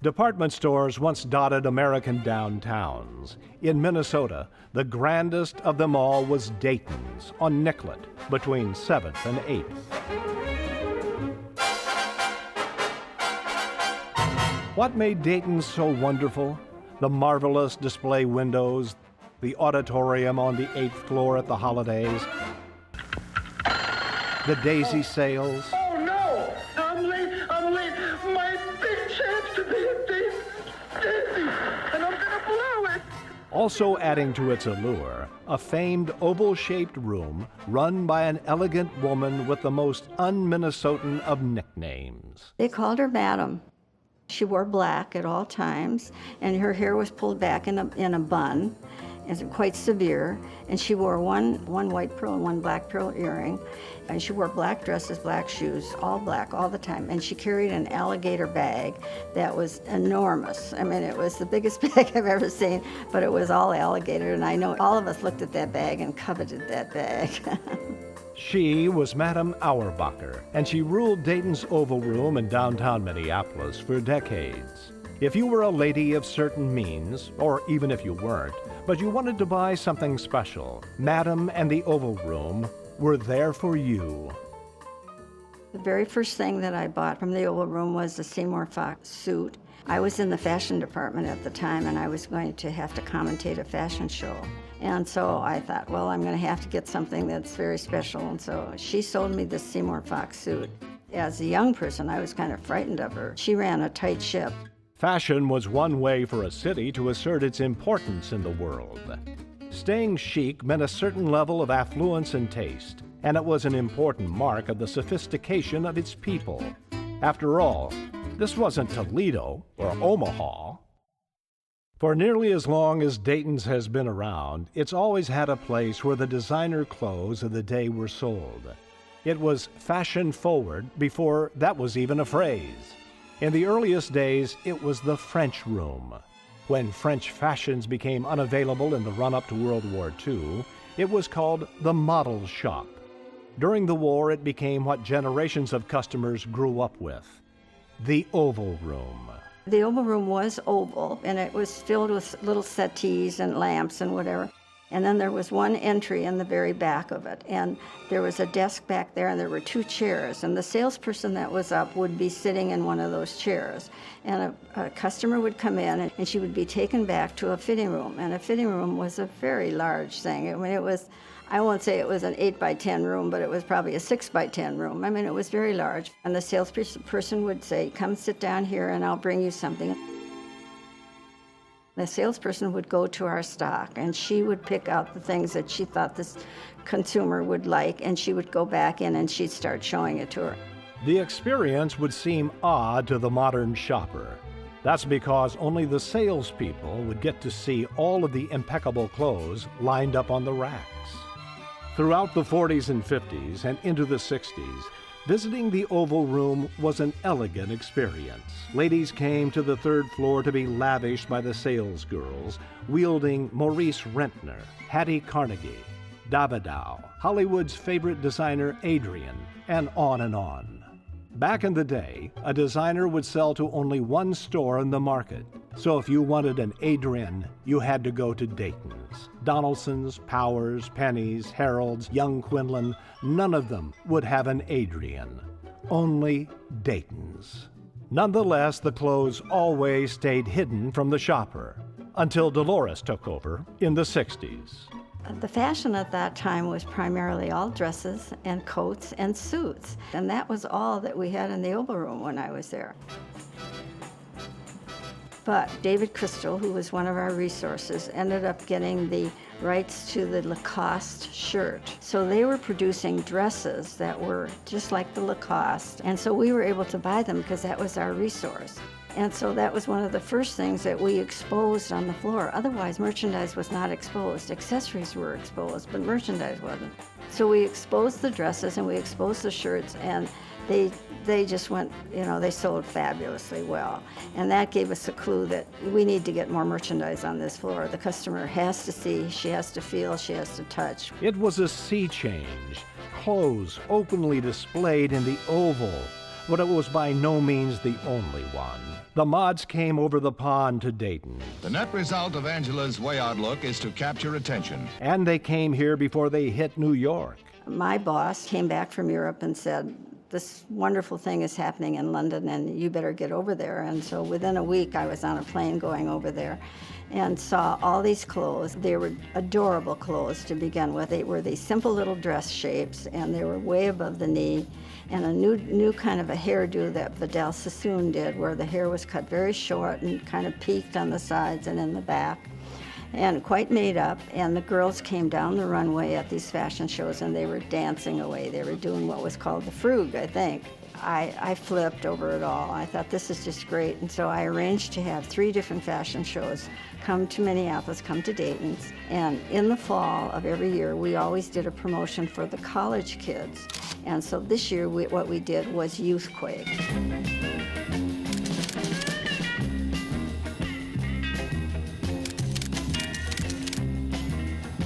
Department stores once dotted American downtowns. In Minnesota, the grandest of them all was Dayton's on Nicollet between 7th and 8th. What made Dayton so wonderful? The marvelous display windows, the auditorium on the 8th floor at the holidays, the daisy sales. Oh no! I'm late! My big chance to be a daisy! And I'm gonna blow it! Also adding to its allure, a famed oval-shaped room run by an elegant woman with the most un-Minnesotan of nicknames. They called her Madam. She wore black at all times, and her hair was pulled back in a bun, and quite severe. And she wore one white pearl and one black pearl earring, and she wore black dresses, black shoes, all black all the time. And she carried an alligator bag that was enormous. I mean, it was the biggest bag I've ever seen, but it was all alligator. And I know all of us looked at that bag and coveted that bag. She was Madame Auerbacher, and she ruled Dayton's Oval Room in downtown Minneapolis for decades. If you were a lady of certain means, or even if you weren't, but you wanted to buy something special, Madame and the Oval Room were there for you. The very first thing that I bought from the Oval Room was the Seymour Fox suit. I was in the fashion department at the time, and I was going to have to commentate a fashion show. And so I thought, well, I'm going to have to get something that's very special. And so she sold me this Seymour Fox suit. As a young person, I was kind of frightened of her. She ran a tight ship. Fashion was one way for a city to assert its importance in the world. Staying chic meant a certain level of affluence and taste, and it was an important mark of the sophistication of its people. After all, this wasn't Toledo or Omaha. For nearly as long as Dayton's has been around, it's always had a place where the designer clothes of the day were sold. It was fashion forward before that was even a phrase. In the earliest days, it was the French room. When French fashions became unavailable in the run-up to World War II, it was called the model shop. During the war, it became what generations of customers grew up with, the Oval Room. The Oval Room was oval, and it was filled with little settees and lamps and whatever. And then there was one entry in the very back of it, and there was a desk back there, and there were 2 chairs, and the salesperson that was up would be sitting in one of those chairs, and a customer would come in, and she would be taken back to a fitting room, and a fitting room was a very large thing. I mean, it was, I won't say it was an 8 by 10 room, but it was probably a 6 by 10 room. I mean, it was very large, and the salesperson would say, "Come sit down here, and I'll bring you something." The salesperson would go to our stock, and she would pick out the things that she thought this consumer would like, and she would go back in and she'd start showing it to her. The experience would seem odd to the modern shopper. That's because only the salespeople would get to see all of the impeccable clothes lined up on the racks. Throughout the 40s and 50s and into the 60s, visiting the Oval Room was an elegant experience. Ladies came to the 3rd floor to be lavished by the salesgirls, wielding Maurice Rentner, Hattie Carnegie, Davidow, Hollywood's favorite designer Adrian, and on and on. Back in the day, a designer would sell to only one store in the market. So if you wanted an Adrian, you had to go to Dayton's. Donaldson's, Powers, Penny's, Harold's, Young Quinlan, none of them would have an Adrian. Only Dayton's. Nonetheless, the clothes always stayed hidden from the shopper until Dolores took over in the 60s. The fashion at that time was primarily all dresses and coats and suits, and that was all that we had in the Oval Room when I was there. But David Crystal, who was one of our resources, ended up getting the rights to the Lacoste shirt. So they were producing dresses that were just like the Lacoste, and so we were able to buy them because that was our resource. And so that was one of the first things that we exposed on the floor. Otherwise, merchandise was not exposed. Accessories were exposed, but merchandise wasn't. So we exposed the dresses and we exposed the shirts, and they just went, they sold fabulously well. And that gave us a clue that we need to get more merchandise on this floor. The customer has to see, she has to feel, she has to touch. It was a sea change. Clothes openly displayed in the Oval, but it was by no means the only one. The mods came over the pond to Dayton. The net result of Angela's way out look is to capture attention. And they came here before they hit New York. My boss came back from Europe and said, "This wonderful thing is happening in London, and you better get over there." And so within a week, I was on a plane going over there and saw all these clothes. They were adorable clothes to begin with. They were these simple little dress shapes, and they were way above the knee, and a new kind of a hairdo that Vidal Sassoon did, where the hair was cut very short and kind of peaked on the sides and in the back, and quite made up. And the girls came down the runway at these fashion shows, and they were dancing away. They were doing what was called the frug, I think. I flipped over it all. I thought, this is just great. And so I arranged to have 3 different fashion shows come to Minneapolis, come to Dayton's. And in the fall of every year, we always did a promotion for the college kids. And so this year, what we did was Youthquake.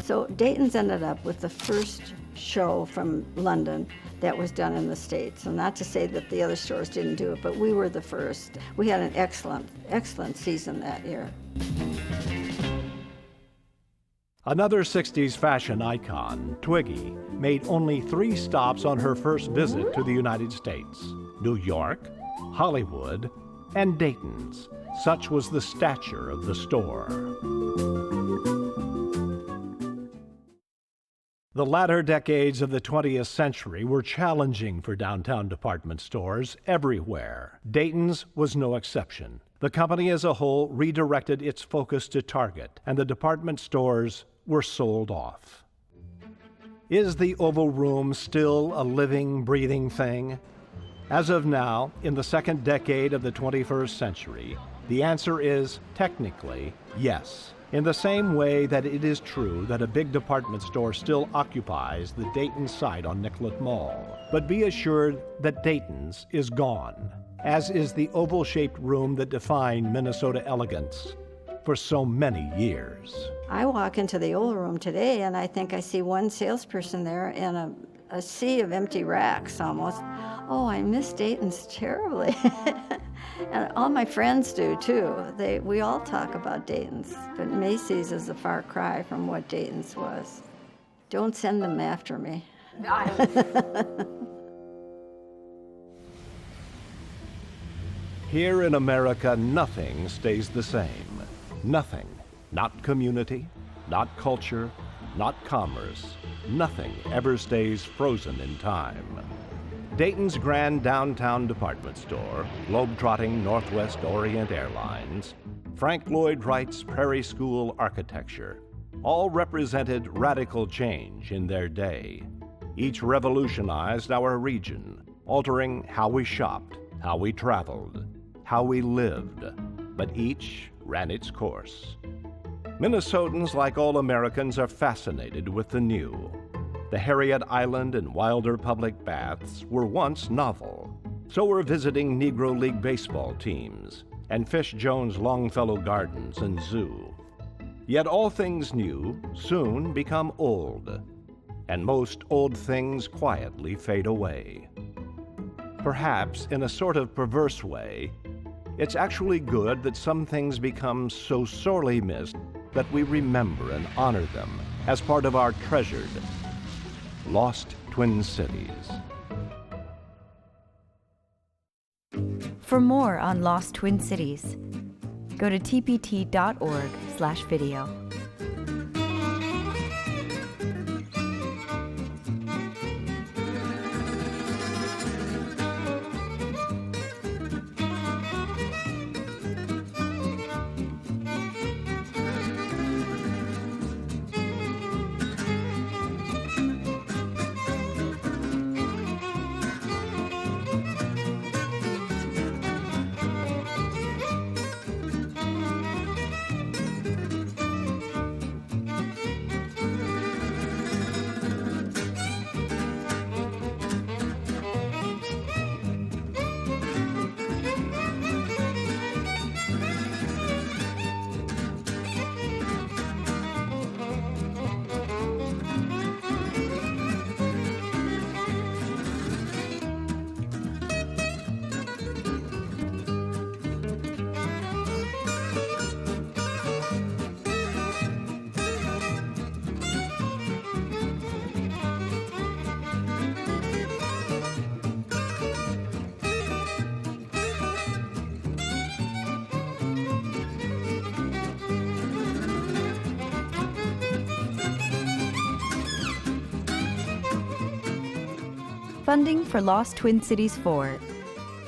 So Dayton's ended up with the first show from London that was done in the States. And not to say that the other stores didn't do it, but we were the first. We had an excellent season that year. Another 60s fashion icon, Twiggy, made only 3 stops on her first visit to the United States: New York, Hollywood, and Dayton's. Such was the stature of the store. The latter decades of the 20th century were challenging for downtown department stores everywhere. Dayton's was no exception. The company as a whole redirected its focus to Target, and the department stores were sold off. Is the Oval Room still a living, breathing thing? As of now, in the second decade of the 21st century, the answer is technically yes. In the same way that it is true that a big department store still occupies the Dayton site on Nicollet Mall. But be assured that Dayton's is gone, as is the oval-shaped room that defined Minnesota elegance for so many years. I walk into the Oval Room today and I think I see one salesperson there and a sea of empty racks almost. Oh, I miss Dayton's terribly. And all my friends do too. We all talk about Dayton's, but Macy's is a far cry from what Dayton's was. Don't send them after me. Here in America, nothing stays the same. Nothing. Not community, not culture, not commerce. Nothing ever stays frozen in time. Dayton's grand downtown department store, globe-trotting Northwest Orient Airlines, Frank Lloyd Wright's Prairie School architecture, all represented radical change in their day. Each revolutionized our region, altering how we shopped, how we traveled, how we lived, but each ran its course. Minnesotans, like all Americans, are fascinated with the new. The Harriet Island and Wilder public baths were once novel. So were visiting Negro League baseball teams and Fish Jones Longfellow Gardens and Zoo. Yet all things new soon become old, and most old things quietly fade away. Perhaps in a sort of perverse way, it's actually good that some things become so sorely missed that we remember and honor them as part of our treasured Lost Twin Cities. For more on Lost Twin Cities, go to tpt.org/video. Funding for Lost Twin Cities 4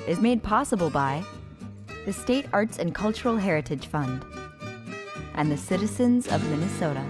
is made possible by the State Arts and Cultural Heritage Fund and the citizens of Minnesota.